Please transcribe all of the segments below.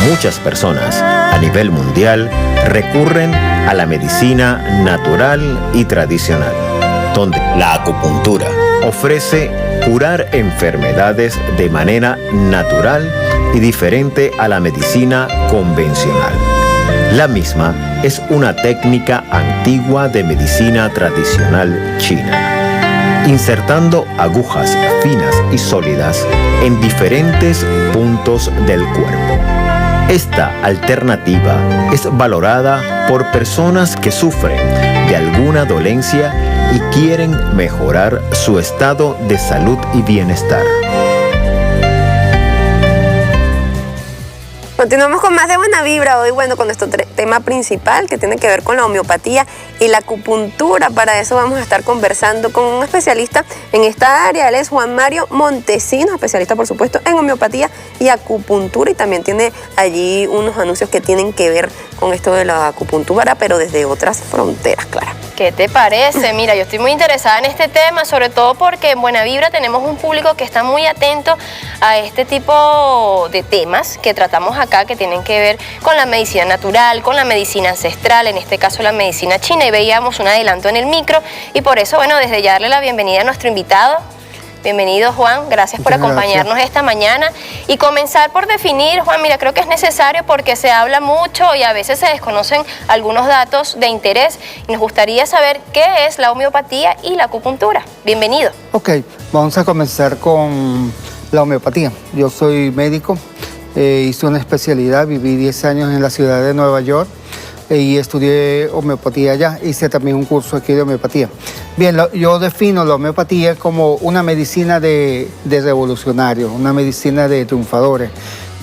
Muchas personas a nivel mundial recurren a la medicina natural y tradicional, donde la acupuntura ofrece curar enfermedades de manera natural y diferente a la medicina convencional. La misma es una técnica antigua de medicina tradicional china, insertando agujas finas y sólidas en diferentes puntos del cuerpo. Esta alternativa es valorada por personas que sufren de alguna dolencia y quieren mejorar su estado de salud y bienestar. Continuamos con más de Buena Vibra hoy, bueno, con nuestro tema principal que tiene que ver con la homeopatía y la acupuntura. Para eso vamos a estar conversando con un especialista en esta área. Él es Juan Mario Montesinos, especialista por supuesto en homeopatía y acupuntura, y también tiene allí unos anuncios que tienen que ver con esto de la acupuntura, pero desde otras fronteras, Clara. ¿Qué te parece? Mira, yo estoy muy interesada en este tema, sobre todo porque en Buena Vibra tenemos un público que está muy atento a este tipo de temas que tratamos acá, que tienen que ver con la medicina natural, con la medicina ancestral, en este caso la medicina china, y veíamos un adelanto en el micro, y por eso, bueno, desde ya darle la bienvenida a nuestro invitado. Bienvenido, Juan, gracias por acompañarnos esta mañana. Y comenzar por definir, Juan, mira, creo que es necesario porque se habla mucho y a veces se desconocen algunos datos de interés, y nos gustaría saber qué es la homeopatía y la acupuntura. Bienvenido. Ok, vamos a comenzar con la homeopatía. Yo soy médico, hice una especialidad, viví 10 años en la ciudad de Nueva York y estudié homeopatía allá. Hice también un curso aquí de homeopatía. Bien, yo defino la homeopatía como una medicina de revolucionarios, una medicina de triunfadores,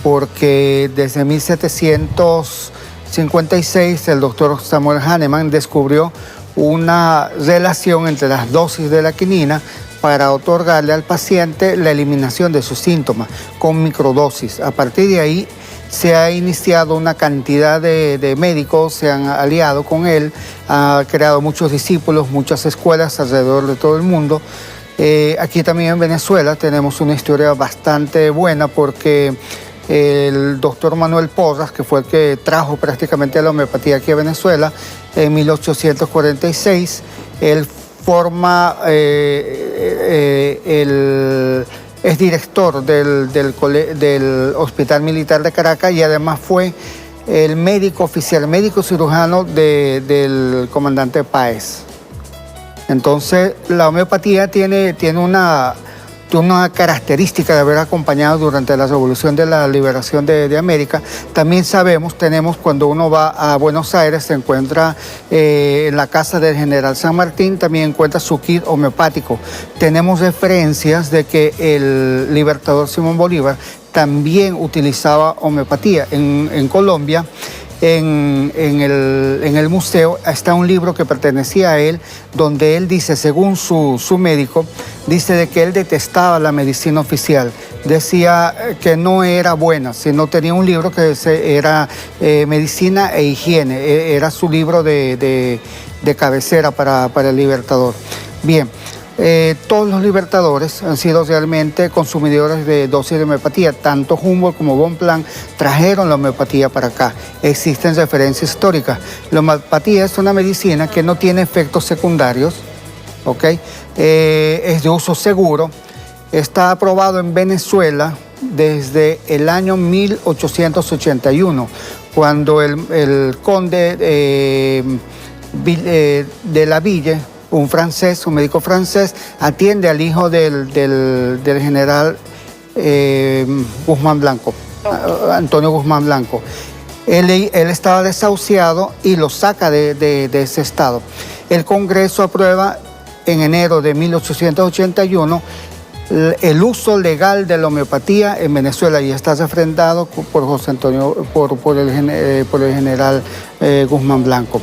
porque desde 1756 el doctor Samuel Hahnemann descubrió una relación entre las dosis de la quinina para otorgarle al paciente la eliminación de sus síntomas con microdosis. A partir de ahí se ha iniciado una cantidad de médicos, se han aliado con él, ha creado muchos discípulos, muchas escuelas alrededor de todo el mundo. Aquí también en Venezuela tenemos una historia bastante buena porque el doctor Manuel Porras, que fue el que trajo prácticamente la homeopatía aquí a Venezuela en 1846, él es director del Hospital Militar de Caracas y además fue el médico oficial, el médico cirujano del comandante Páez. Entonces, la homeopatía tiene una característica de haber acompañado durante la Revolución de la Liberación de América. También tenemos cuando uno va a Buenos Aires, se encuentra en la casa del general San Martín, también encuentra su kit homeopático. Tenemos referencias de que el libertador Simón Bolívar también utilizaba homeopatía. En Colombia, en el museo está un libro que pertenecía a él, donde él dice, según su médico, dice de que él detestaba la medicina oficial, decía que no era buena, sino tenía un libro que era medicina e higiene, era su libro de cabecera para el libertador. Bien. Todos los libertadores han sido realmente consumidores de dosis de homeopatía. Tanto Humboldt como Bonpland trajeron la homeopatía para acá. Existen referencias históricas. La homeopatía es una medicina que no tiene efectos secundarios, ¿ok? Es de uso seguro. Está aprobado en Venezuela desde el año 1881, cuando el conde de la Ville, un médico francés, atiende al hijo del general Guzmán Blanco, Antonio Guzmán Blanco. Él estaba desahuciado y lo saca de ese estado. El Congreso aprueba en enero de 1881 el uso legal de la homeopatía en Venezuela y está refrendado por el general Guzmán Blanco.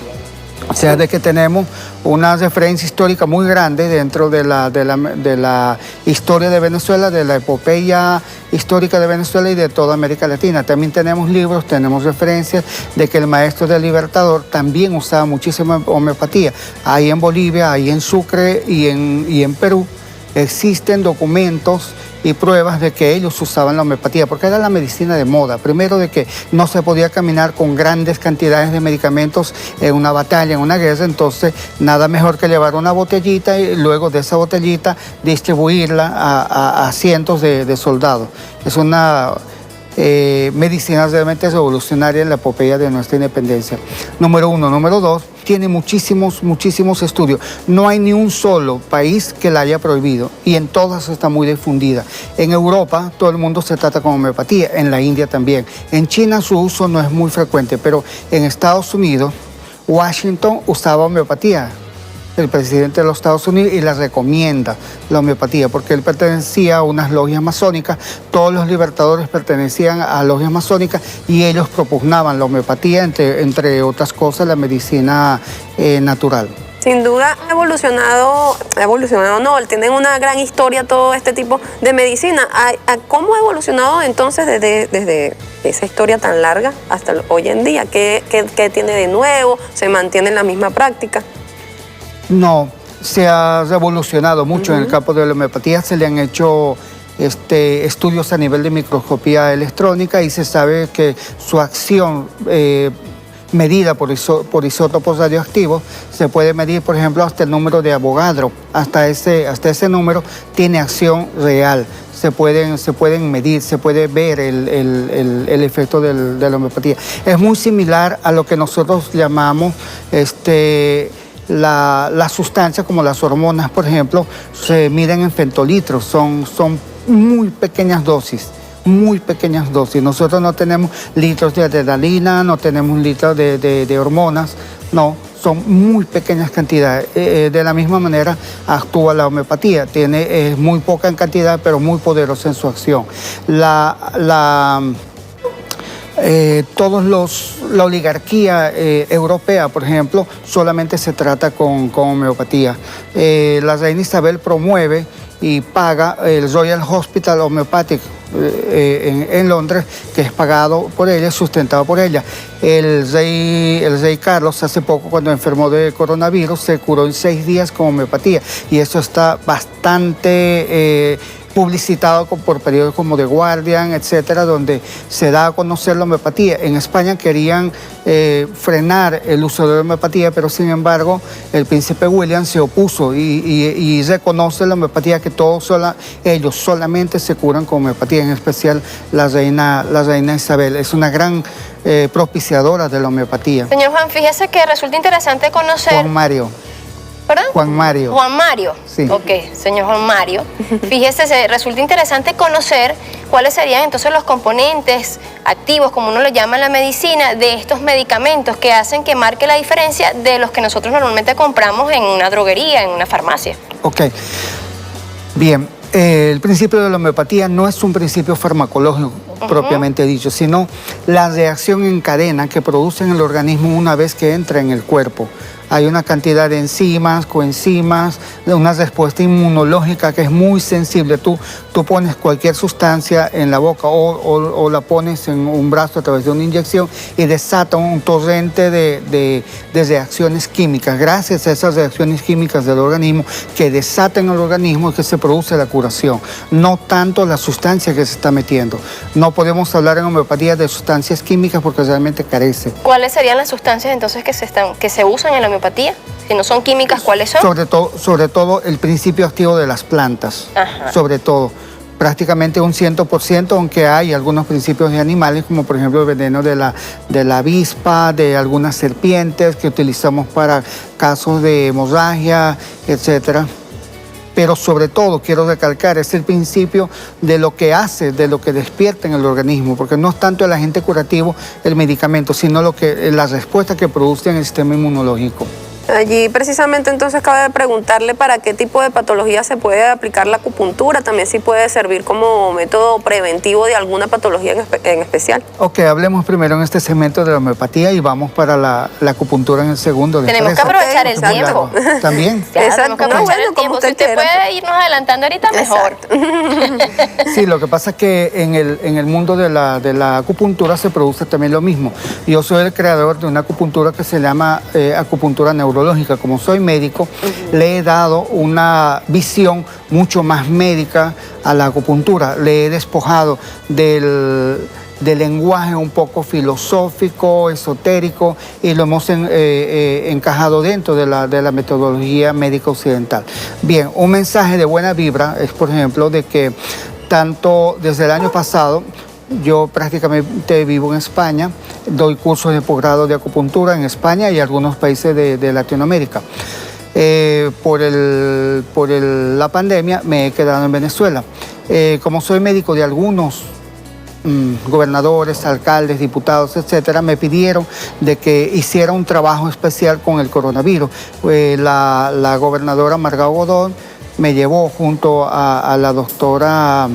O sea, de que tenemos una referencia histórica muy grande dentro de la historia de Venezuela, de la epopeya histórica de Venezuela y de toda América Latina. También tenemos libros, tenemos referencias de que el maestro del Libertador también usaba muchísima homeopatía. Ahí en Bolivia, ahí en Sucre y en Perú existen documentos y pruebas de que ellos usaban la homeopatía, porque era la medicina de moda. Primero, de que no se podía caminar con grandes cantidades de medicamentos en una batalla, en una guerra, entonces nada mejor que llevar una botellita y luego de esa botellita distribuirla a cientos de soldados. Es una medicina realmente revolucionaria en la epopeya de nuestra independencia. Número uno. Número dos, tiene muchísimos estudios. No hay ni un solo país que la haya prohibido y en todas está muy difundida. En Europa todo el mundo se trata con homeopatía, en la India también. En China su uso no es muy frecuente, pero en Estados Unidos, Washington usaba homeopatía, el presidente de los Estados Unidos, y la recomienda la homeopatía porque él pertenecía a unas logias masónicas, todos los libertadores pertenecían a logias masónicas y ellos propugnaban la homeopatía, entre otras cosas la medicina natural. Sin duda ha evolucionado no, tienen una gran historia todo este tipo de medicina. ¿Cómo ha evolucionado entonces desde esa historia tan larga hasta hoy en día? ¿Qué tiene de nuevo? ¿Se mantiene en la misma práctica? No, se ha revolucionado mucho en el campo de la homeopatía, se le han hecho estudios a nivel de microscopía electrónica y se sabe que su acción medida por isótopos radioactivos se puede medir, por ejemplo, hasta el número de Avogadro, hasta ese número tiene acción real. Se pueden medir, se puede ver el efecto de la homeopatía. Es muy similar a lo que nosotros llamamos las sustancias como las hormonas, por ejemplo, se miden en fentolitros, son muy pequeñas dosis. Nosotros no tenemos litros de adrenalina, no tenemos litros de hormonas, no, son muy pequeñas cantidades. De la misma manera actúa la homeopatía, es muy poca en cantidad, pero muy poderosa en su acción. La oligarquía europea, por ejemplo, solamente se trata con homeopatía. La reina Isabel promueve y paga el Royal Hospital Homeopathic en Londres, que es pagado por ella, sustentado por ella. El rey Carlos hace poco, cuando enfermó de coronavirus, se curó en 6 días con homeopatía y eso está bastante publicitado por periódicos como The Guardian, etcétera, donde se da a conocer la homeopatía. En España querían frenar el uso de la homeopatía, pero sin embargo el príncipe William se opuso y reconoce la homeopatía, que ellos solamente se curan con homeopatía, en especial la reina Isabel. Es una gran propiciadora de la homeopatía. Señor Juan, fíjese que resulta interesante conocer... Juan Mario. ¿Perdón? Juan Mario. Juan Mario. Sí. Ok, señor Juan Mario. Fíjese, resulta interesante conocer cuáles serían entonces los componentes activos, como uno lo llama en la medicina, de estos medicamentos que hacen que marque la diferencia de los que nosotros normalmente compramos en una droguería, en una farmacia. Ok. Bien, el principio de la homeopatía no es un principio farmacológico propiamente dicho, sino la reacción en cadena que produce en el organismo una vez que entra en el cuerpo. Hay una cantidad de enzimas, coenzimas, una respuesta inmunológica que es muy sensible. Tú pones cualquier sustancia en la boca o la pones en un brazo a través de una inyección y desata un torrente de reacciones químicas. Gracias a esas reacciones químicas del organismo que desatan el organismo es que se produce la curación, no tanto la sustancia que se está metiendo. No podemos hablar en homeopatía de sustancias químicas porque realmente carece. ¿Cuáles serían las sustancias entonces que se usan en la homeopatía? Si no son químicas, ¿cuáles son? Sobre todo el principio activo de las plantas. Ajá. Sobre todo, prácticamente un 100%, aunque hay algunos principios de animales, como por ejemplo el veneno de la avispa, de algunas serpientes que utilizamos para casos de hemorragia, etcétera. Pero sobre todo, quiero recalcar, es el principio de lo que hace, de lo que despierta en el organismo, porque no es tanto el agente curativo, el medicamento, sino la respuesta que produce en el sistema inmunológico. Allí precisamente entonces cabe preguntarle para qué tipo de patología se puede aplicar la acupuntura, también si puede servir como método preventivo de alguna patología en especial. Ok, hablemos primero en este segmento de la homeopatía y vamos para la acupuntura en el segundo. Tenemos que aprovechar el tiempo. ¿También? Claro, tenemos que aprovechar el tiempo. Si usted puede irnos adelantando ahorita, mejor. Sí, lo que pasa es que en el mundo de la acupuntura se produce también lo mismo. Yo soy el creador de una acupuntura que se llama acupuntura neuronal. neurológica, como soy médico, le he dado una visión mucho más médica a la acupuntura. Le he despojado del lenguaje un poco filosófico, esotérico, y lo hemos encajado dentro de la metodología médica occidental. Bien, un mensaje de buena vibra es, por ejemplo, de que tanto desde el año pasado, yo prácticamente vivo en España, doy cursos de posgrado de acupuntura en España y algunos países de Latinoamérica. Por la pandemia me he quedado en Venezuela. Como soy médico de algunos gobernadores, alcaldes, diputados, etcétera, me pidieron de que hiciera un trabajo especial con el coronavirus. La gobernadora Margot Godón me llevó junto a la doctora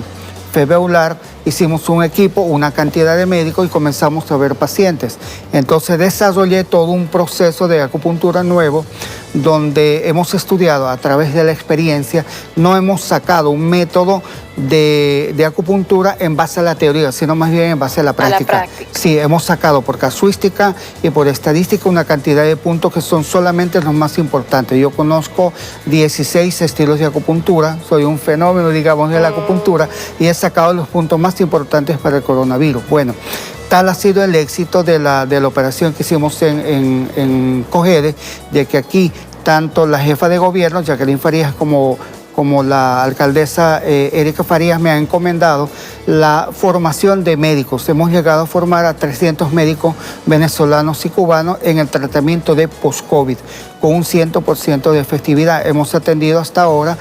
Febeular, hicimos un equipo, una cantidad de médicos y comenzamos a ver pacientes. Entonces desarrollé todo un proceso de acupuntura nuevo donde hemos estudiado a través de la experiencia, no hemos sacado un método de acupuntura en base a la teoría, sino más bien en base a la práctica. Sí, hemos sacado por casuística y por estadística una cantidad de puntos que son solamente los más importantes. Yo conozco 16 estilos de acupuntura, soy un fenómeno, digamos, de la acupuntura, y he sacado los puntos más importantes para el coronavirus. Bueno, tal ha sido el éxito de la operación que hicimos en Cojedes, de que aquí tanto la jefa de gobierno, Jacqueline Farías, como la alcaldesa Erika Farías me ha encomendado la formación de médicos. Hemos llegado a formar a 300 médicos venezolanos y cubanos en el tratamiento de post-COVID, con un 100% de efectividad. Hemos atendido hasta ahora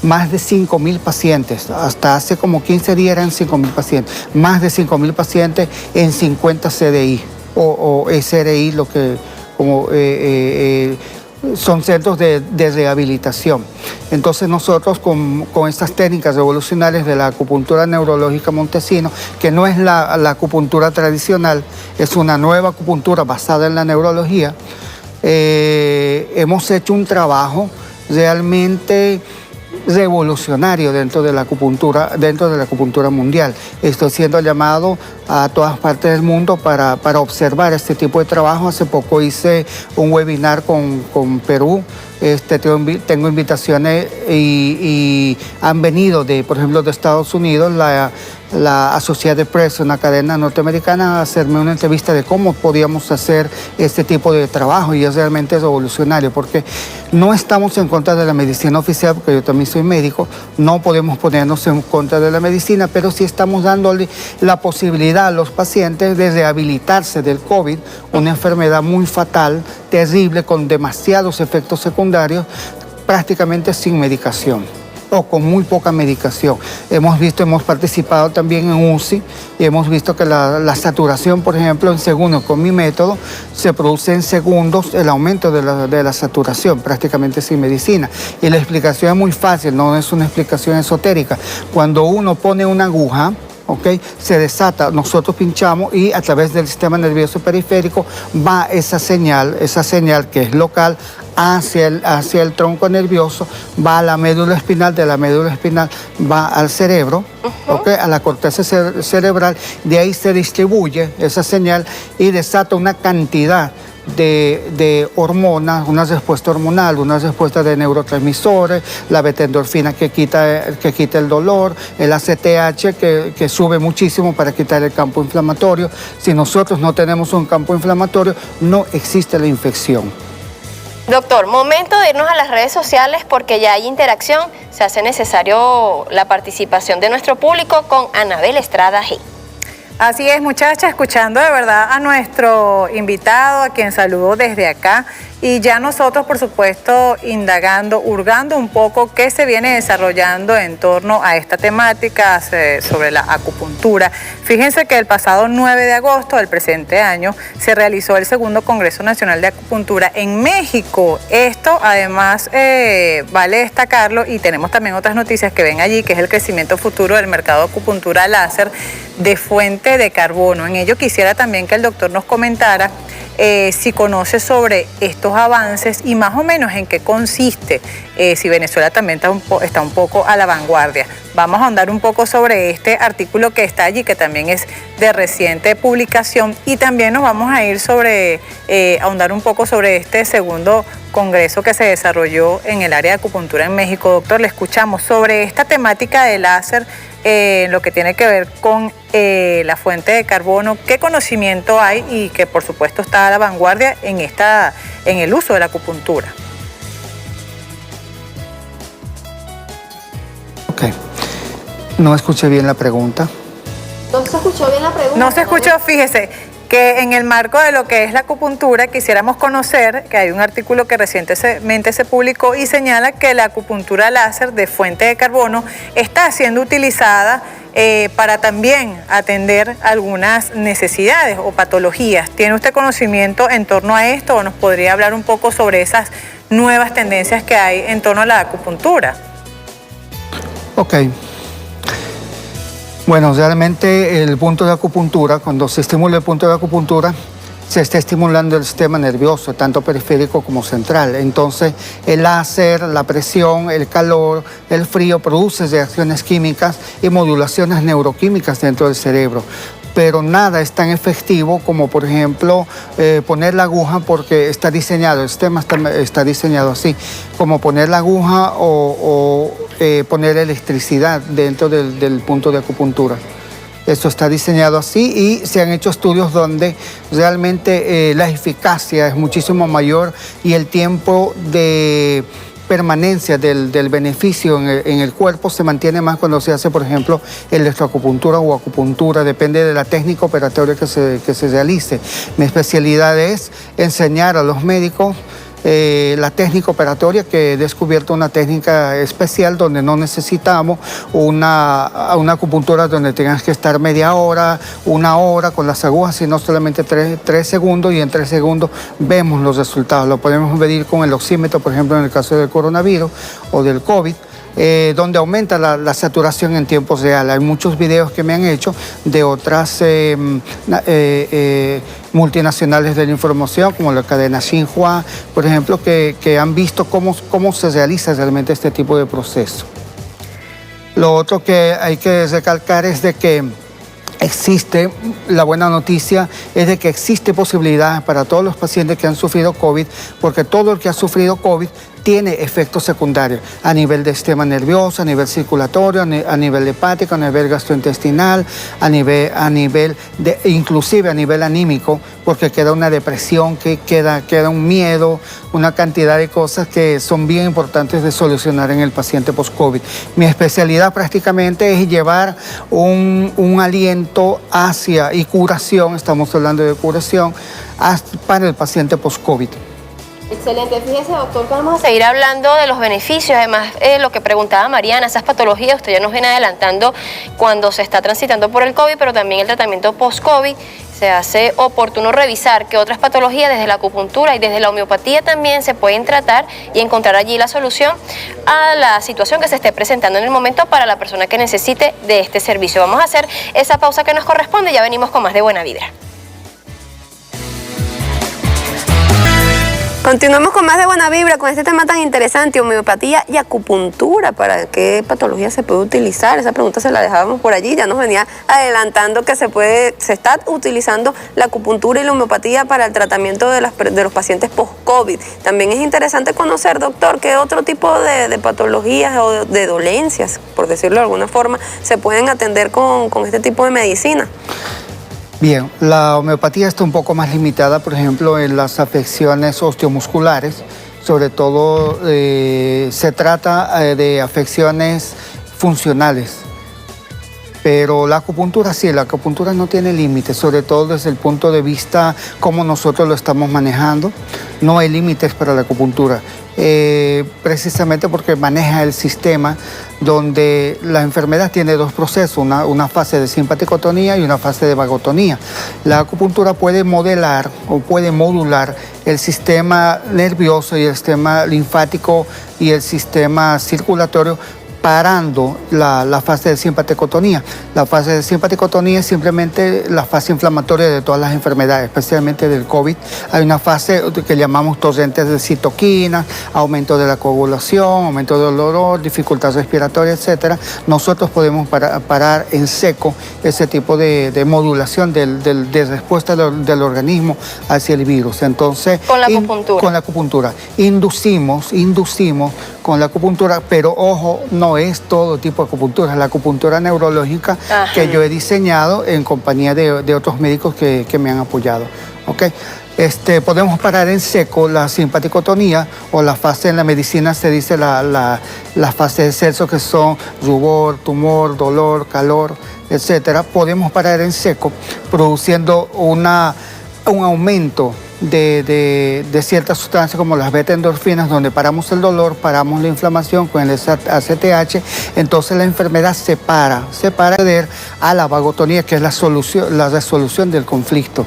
más de 5.000 pacientes, hasta hace como 15 días eran 5.000 pacientes, más de 5.000 pacientes en 50 CDI o SRI, lo que como son centros de rehabilitación. Entonces nosotros con estas técnicas revolucionarias de la acupuntura neurológica Montesino, que no es la acupuntura tradicional, es una nueva acupuntura basada en la neurología, hemos hecho un trabajo realmente revolucionario dentro de la acupuntura mundial. Estoy siendo llamado a todas partes del mundo para observar este tipo de trabajo. Hace poco hice un webinar con Perú. Tengo invitaciones y han venido por ejemplo, de Estados Unidos, la Associated Press, una cadena norteamericana, a hacerme una entrevista de cómo podíamos hacer este tipo de trabajo, y es realmente revolucionario porque no estamos en contra de la medicina oficial, porque yo también soy médico, no podemos ponernos en contra de la medicina, pero sí estamos dándole la posibilidad a los pacientes de rehabilitarse del COVID, una enfermedad muy fatal, terrible, con demasiados efectos secundarios, prácticamente sin medicación o con muy poca medicación. Hemos participado también en UCI y hemos visto que la saturación, por ejemplo, en segundos con mi método, se produce en segundos el aumento de la saturación, prácticamente sin medicina. Y la explicación es muy fácil, no es una explicación esotérica. Cuando uno pone una aguja, ¿okay?, se desata, nosotros pinchamos y a través del sistema nervioso periférico va esa señal que es local hacia el tronco nervioso, va a la médula espinal, de la médula espinal va al cerebro, ¿okay?, a la corteza cerebral, de ahí se distribuye esa señal y desata una cantidad de hormonas, una respuesta hormonal, una respuesta de neurotransmisores, la beta-endorfina que quita el dolor, el ACTH que sube muchísimo para quitar el campo inflamatorio. Si nosotros no tenemos un campo inflamatorio, no existe la infección. Doctor, momento de irnos a las redes sociales porque ya hay interacción, se hace necesario la participación de nuestro público con Anabel Estrada G. Así es, muchachas, escuchando de verdad a nuestro invitado, a quien saludo desde acá, y ya nosotros, por supuesto, indagando, hurgando un poco qué se viene desarrollando en torno a esta temática sobre la acupuntura. Fíjense que el pasado 9 de agosto del presente año se realizó el segundo Congreso Nacional de Acupuntura en México. Esto, además, vale destacarlo, y tenemos también otras noticias que ven allí, que es el crecimiento futuro del mercado de acupuntura láser de fuente de carbono. En ello quisiera también que el doctor nos comentara si conoce sobre estos avances y más o menos en qué consiste, si Venezuela también está un poco a la vanguardia. vamos a ahondar un poco sobre este artículo que está allí, que también es de reciente publicación, y también nos vamos a ir ahondar un poco sobre este segundo congreso que se desarrolló en el área de acupuntura en México. Doctor, le escuchamos sobre esta temática del láser, lo que tiene que ver con la fuente de carbono. ¿Qué conocimiento hay y que por supuesto está a la vanguardia en el uso de la acupuntura? Ok. No escuché bien la pregunta. ¿No se escuchó bien la pregunta? No se escuchó, fíjese, que en el marco de lo que es la acupuntura quisiéramos conocer que hay un artículo que recientemente se publicó y señala que la acupuntura láser de fuente de carbono está siendo utilizada para también atender algunas necesidades o patologías. ¿Tiene usted conocimiento en torno a esto o nos podría hablar un poco sobre esas nuevas tendencias que hay en torno a la acupuntura? Ok. Bueno, realmente el punto de acupuntura, cuando se estimula el punto de acupuntura, se está estimulando el sistema nervioso, tanto periférico como central. Entonces, el láser, la presión, el calor, el frío produce reacciones químicas y modulaciones neuroquímicas dentro del cerebro. Pero nada es tan efectivo como, por ejemplo, poner la aguja, porque está diseñado, el sistema está diseñado así, como poner la aguja o poner electricidad dentro del punto de acupuntura. Esto está diseñado así y se han hecho estudios donde realmente la eficacia es muchísimo mayor y el tiempo de permanencia del beneficio en el cuerpo se mantiene más cuando se hace, por ejemplo, electroacupuntura o acupuntura, depende de la técnica operatoria que se realice. Mi especialidad es enseñar a los médicos la técnica operatoria, que he descubierto una técnica especial donde no necesitamos una acupuntura donde tengas que estar media hora, una hora con las agujas, sino solamente 3 segundos, y en 3 segundos vemos los resultados. Lo podemos medir con el oxímetro, por ejemplo, en el caso del coronavirus o del COVID. Donde aumenta la saturación en tiempo real. Hay muchos videos que me han hecho de otras multinacionales de la información, como la cadena Xinhua, por ejemplo, que han visto cómo se realiza realmente este tipo de proceso. Lo otro que hay que recalcar es de que la buena noticia es de que existe posibilidad para todos los pacientes que han sufrido COVID, porque todo el que ha sufrido COVID tiene efectos secundarios a nivel del sistema nervioso, a nivel circulatorio, a nivel hepático, a nivel gastrointestinal, inclusive a nivel anímico, porque queda una depresión, queda un miedo, una cantidad de cosas que son bien importantes de solucionar en el paciente post-COVID. Mi especialidad prácticamente es llevar un aliento hacia y curación, estamos hablando de curación, para el paciente post-COVID. Excelente. Fíjese, doctor, que vamos a seguir hablando de los beneficios. Además, lo que preguntaba Mariana, esas patologías, usted ya nos viene adelantando cuando se está transitando por el COVID, pero también el tratamiento post-COVID. Se hace oportuno revisar que otras patologías desde la acupuntura y desde la homeopatía también se pueden tratar y encontrar allí la solución a la situación que se esté presentando en el momento para la persona que necesite de este servicio. Vamos a hacer esa pausa que nos corresponde y ya venimos con más de Buena Vibra. Continuamos con más de Buena Vibra, con este tema tan interesante, homeopatía y acupuntura. ¿Para qué patología se puede utilizar? Esa pregunta se la dejábamos por allí, ya nos venía adelantando que se está utilizando la acupuntura y la homeopatía para el tratamiento de los pacientes post-COVID. También es interesante conocer, doctor, qué otro tipo de patologías o de dolencias, por decirlo de alguna forma, se pueden atender con este tipo de medicina. Bien, la homeopatía está un poco más limitada, por ejemplo, en las afecciones osteomusculares. Sobre todo se trata de afecciones funcionales. Pero la acupuntura sí, la acupuntura no tiene límites, sobre todo desde el punto de vista cómo nosotros lo estamos manejando. No hay límites para la acupuntura, precisamente porque maneja el sistema donde la enfermedad tiene 2 procesos, una fase de simpaticotonía y una fase de vagotonía. La acupuntura puede modelar o puede modular el sistema nervioso y el sistema linfático y el sistema circulatorio parando la fase de simpaticotonía. La fase de simpaticotonía es simplemente la fase inflamatoria de todas las enfermedades, especialmente del COVID. Hay una fase que llamamos torrentes de citoquinas, aumento de la coagulación, aumento del dolor, dificultad respiratoria, etc. Nosotros podemos parar en seco ese tipo de modulación de respuesta del organismo hacia el virus. Entonces, con la acupuntura. Con la acupuntura. Inducimos con la acupuntura, pero ojo, no es todo tipo de acupuntura, es la acupuntura neurológica que yo he diseñado en compañía de otros médicos que me han apoyado. ¿Okay? Podemos parar en seco la simpaticotonía o la fase en la medicina se dice la fase de Celso, que son rubor, tumor, dolor, calor, etcétera. Podemos parar en seco produciendo un aumento de ciertas sustancias como las beta-endorfinas, donde paramos el dolor, paramos la inflamación con el ACTH, entonces la enfermedad se para a la vagotonía, que es la resolución del conflicto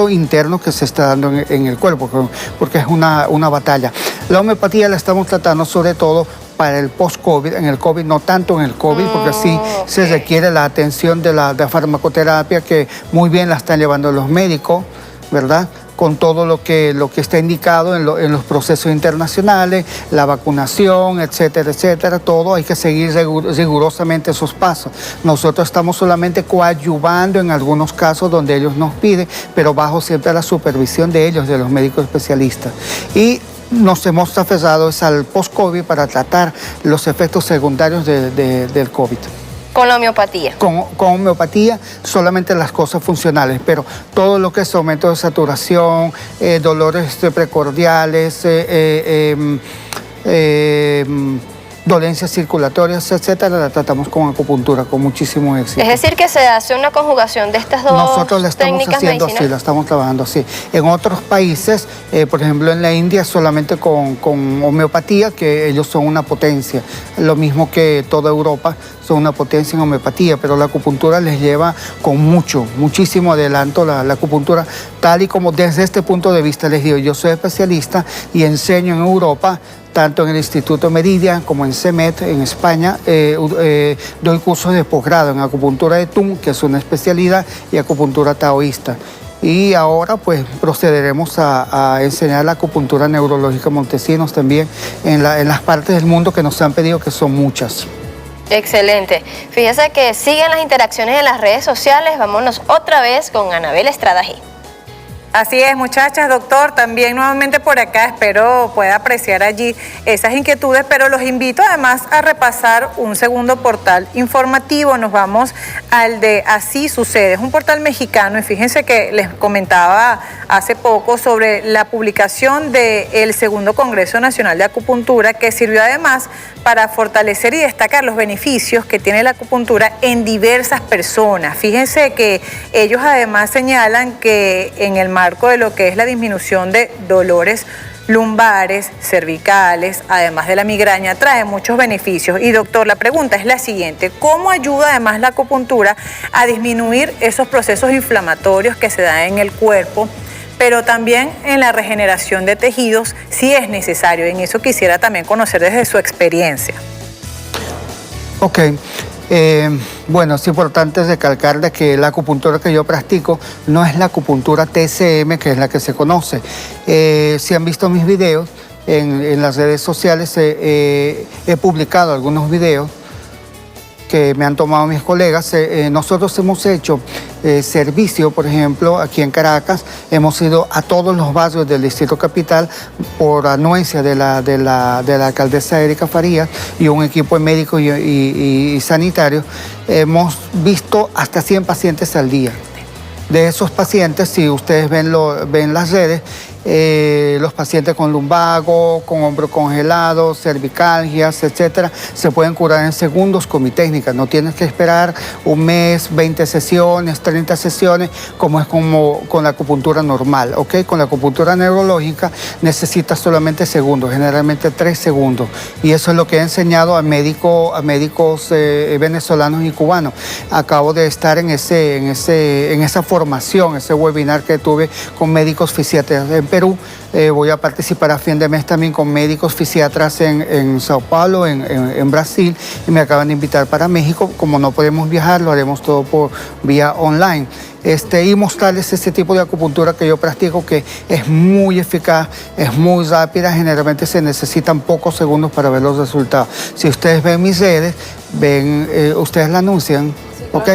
interno que se está dando en el cuerpo, porque es una batalla. La homeopatía la estamos tratando sobre todo para el post-COVID, en el COVID, no tanto en el COVID, porque sí se requiere la atención de la farmacoterapia, que muy bien la están llevando los médicos, ¿verdad? Con todo lo que está indicado en los procesos internacionales, la vacunación, etcétera, etcétera, todo hay que seguir rigurosamente esos pasos. Nosotros estamos solamente coadyuvando en algunos casos donde ellos nos piden, pero bajo siempre la supervisión de ellos, de los médicos especialistas. Y nos hemos aferrado al post-COVID para tratar los efectos secundarios del COVID. Con la homeopatía. Con homeopatía, solamente las cosas funcionales, pero todo lo que es aumento de saturación, dolores precordiales, dolencias circulatorias, etcétera, la tratamos con acupuntura con muchísimo éxito. Es decir, que se hace una conjugación de estas dos Nosotros la estamos técnicas haciendo medicinales. así, la estamos trabajando así. En otros países, por ejemplo en la India, solamente con homeopatía, que ellos son una potencia, lo mismo que toda Europa, son una potencia en homeopatía, pero la acupuntura les lleva con muchísimo adelanto la acupuntura, tal y como desde este punto de vista les digo, yo soy especialista y enseño en Europa, tanto en el Instituto Meridian como en CEMET, en España, doy cursos de posgrado en acupuntura de TUM, que es una especialidad, y acupuntura taoísta. Y ahora pues procederemos a enseñar la acupuntura neurológica Montesinos también en las partes del mundo que nos han pedido, que son muchas. Excelente. Fíjese que siguen las interacciones en las redes sociales. Vámonos otra vez con Anabel Estrada G. Así es, muchachas, doctor, también nuevamente por acá, espero pueda apreciar allí esas inquietudes, pero los invito además a repasar un segundo portal informativo. Nos vamos al de Así Sucede, es un portal mexicano, y fíjense que les comentaba hace poco sobre la publicación del segundo Congreso Nacional de Acupuntura, que sirvió además para fortalecer y destacar los beneficios que tiene la acupuntura en diversas personas. Fíjense que ellos además señalan que en el marco de lo que es la disminución de dolores lumbares, cervicales, además de la migraña, trae muchos beneficios. Y doctor, la pregunta es la siguiente: ¿cómo ayuda además la acupuntura a disminuir esos procesos inflamatorios que se dan en el cuerpo, pero también en la regeneración de tejidos, si es necesario? En eso quisiera también conocer desde su experiencia. Ok. Bueno, es importante recalcar de que la acupuntura que yo practico no es la acupuntura TCM, que es la que se conoce. Si han visto mis videos en las redes sociales, he publicado algunos videos que me han tomado mis colegas. Nosotros hemos hecho servicio, por ejemplo, aquí en Caracas, hemos ido a todos los barrios del Distrito Capital por anuencia de la alcaldesa Erika Farías y un equipo de médicos y sanitarios. Hemos visto hasta 100 pacientes al día. De esos pacientes, si ustedes ven las redes, los pacientes con lumbago, con hombro congelado, cervicalgias, etcétera, se pueden curar en segundos con mi técnica. No tienes que esperar un mes, 20 sesiones, 30 sesiones, como es como con la acupuntura normal, ¿ok? Con la acupuntura neurológica necesitas solamente segundos, generalmente 3 segundos. Y eso es lo que he enseñado a médicos venezolanos y cubanos. Acabo de estar en esa formación, ese webinar que tuve con médicos fisiatras Perú. Voy a participar a fin de mes también con médicos fisiatras en Sao Paulo, en Brasil, y me acaban de invitar para México. Como no podemos viajar, lo haremos todo por vía online. Y mostrarles este tipo de acupuntura que yo practico, que es muy eficaz, es muy rápida, generalmente se necesitan pocos segundos para ver los resultados. Si ustedes ven mis redes, ustedes la anuncian, ¿ok?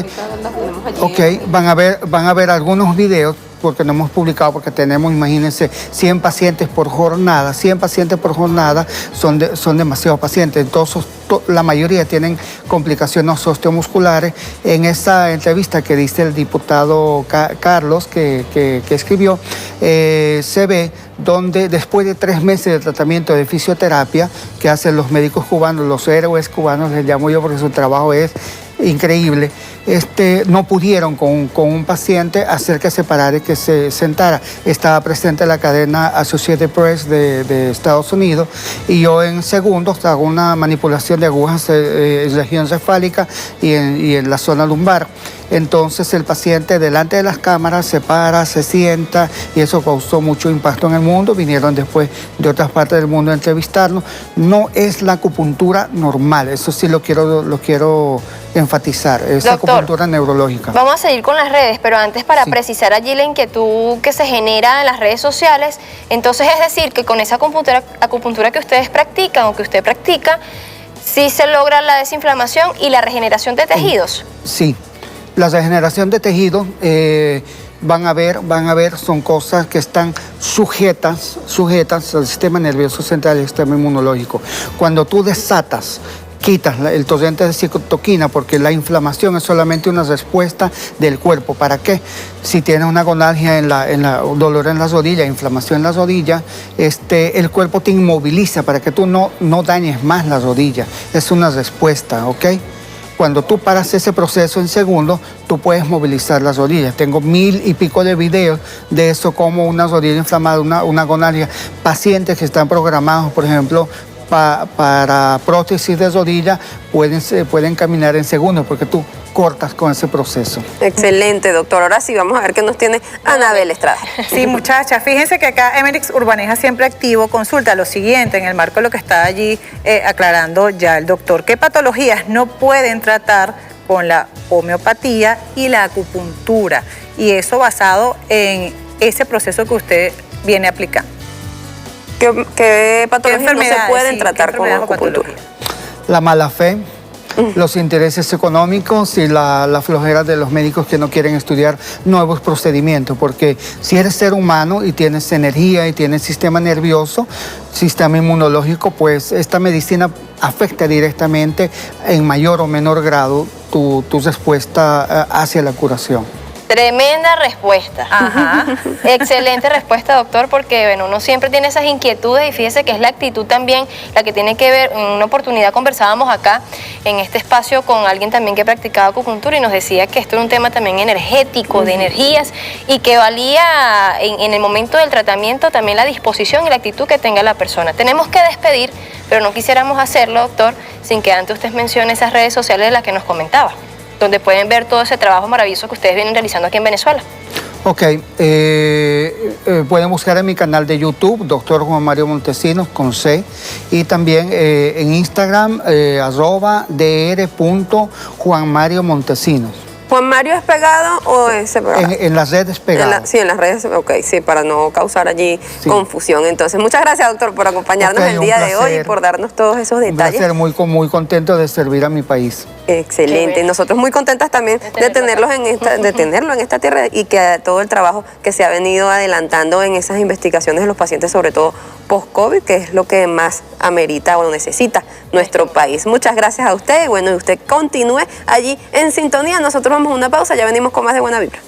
Ok, van a ver algunos videos, porque no hemos publicado, porque tenemos, imagínense, 100 pacientes por jornada. 100 pacientes por jornada son demasiados pacientes. Entonces, la mayoría tienen complicaciones osteomusculares. En esa entrevista que dice el diputado Carlos, que escribió, se ve donde después de 3 meses de tratamiento de fisioterapia que hacen los médicos cubanos, los héroes cubanos, les llamo yo porque su trabajo es increíble, no pudieron con un paciente hacer que se parara y que se sentara. Estaba presente la cadena Associated Press de Estados Unidos, y yo en segundos hago una manipulación de agujas en región cefálica y en la zona lumbar. Entonces el paciente delante de las cámaras se para, se sienta, y eso causó mucho impacto en el mundo. Vinieron después de otras partes del mundo a entrevistarnos. No es la acupuntura normal, eso sí lo quiero enfatizar, es la acupuntura neurológica. Vamos a seguir con las redes, pero antes, para precisar allí la inquietud que se genera en las redes sociales, entonces es decir que con esa acupuntura que ustedes practican o que usted practica, sí se logra la desinflamación y la regeneración de tejidos. Sí. La regeneración de tejidos, van a ver, son cosas que están sujetas al sistema nervioso central y al sistema inmunológico. Cuando tú desatas, quitas el torrente de citoquina, porque la inflamación es solamente una respuesta del cuerpo. ¿Para qué? Si tienes una gonalgia dolor en la rodilla, inflamación en la rodilla, el cuerpo te inmoviliza para que tú no dañes más la rodilla. Es una respuesta, ¿ok? Cuando tú paras ese proceso en segundos, tú puedes movilizar las rodillas. Tengo 1000 y pico de videos de eso, como una rodilla inflamada, una gonalgia. Pacientes que están programados, por ejemplo, para prótesis de rodilla, pueden caminar en segundos, porque tú cortas con ese proceso. Excelente, doctor. Ahora sí vamos a ver qué nos tiene Anabel Estrada. Sí, muchachas, fíjense que acá Emerix Urbaneja Siempre Activo consulta lo siguiente, en el marco de lo que está allí aclarando ya el doctor: ¿qué patologías no pueden tratar con la homeopatía y la acupuntura? Y eso basado en ese proceso que usted viene aplicando. ¿Qué patologías no se pueden tratar con acupuntura? La mala fe, los intereses económicos y la flojera de los médicos que no quieren estudiar nuevos procedimientos, porque si eres ser humano y tienes energía y tienes sistema nervioso, sistema inmunológico, pues esta medicina afecta directamente en mayor o menor grado tu respuesta hacia la curación. Tremenda respuesta. Ajá. Excelente respuesta, doctor, porque bueno, uno siempre tiene esas inquietudes, y fíjese que es la actitud también la que tiene que ver. En una oportunidad conversábamos acá en este espacio con alguien también que practicaba acupuntura, y nos decía que esto era un tema también energético, de energías, y que valía en el momento del tratamiento también la disposición y la actitud que tenga la persona. Tenemos que despedir, pero no quisiéramos hacerlo, doctor, sin que antes usted mencione esas redes sociales de las que nos comentaba, donde pueden ver todo ese trabajo maravilloso que ustedes vienen realizando aquí en Venezuela. Ok, pueden buscar en mi canal de YouTube, Dr. Juan Mario Montesinos, con C, y también en Instagram, @dr.juanmariomontesinos. ¿Juan Mario es pegado o es separado? En las redes pegado. Sí, en las redes, ok, sí, para no causar allí confusión. Entonces, muchas gracias, doctor, por acompañarnos el día de hoy y por darnos todos esos detalles. Un placer, muy contento de servir a mi país. Excelente, y nosotros muy contentas también de tenerlo en esta tierra, y que todo el trabajo que se ha venido adelantando en esas investigaciones de los pacientes, sobre todo post-COVID, que es lo que más amerita o necesita nuestro país. Muchas gracias a usted, y bueno, y usted continúe allí en sintonía. Nosotros vamos a una pausa, ya venimos con más de Buena Vibra.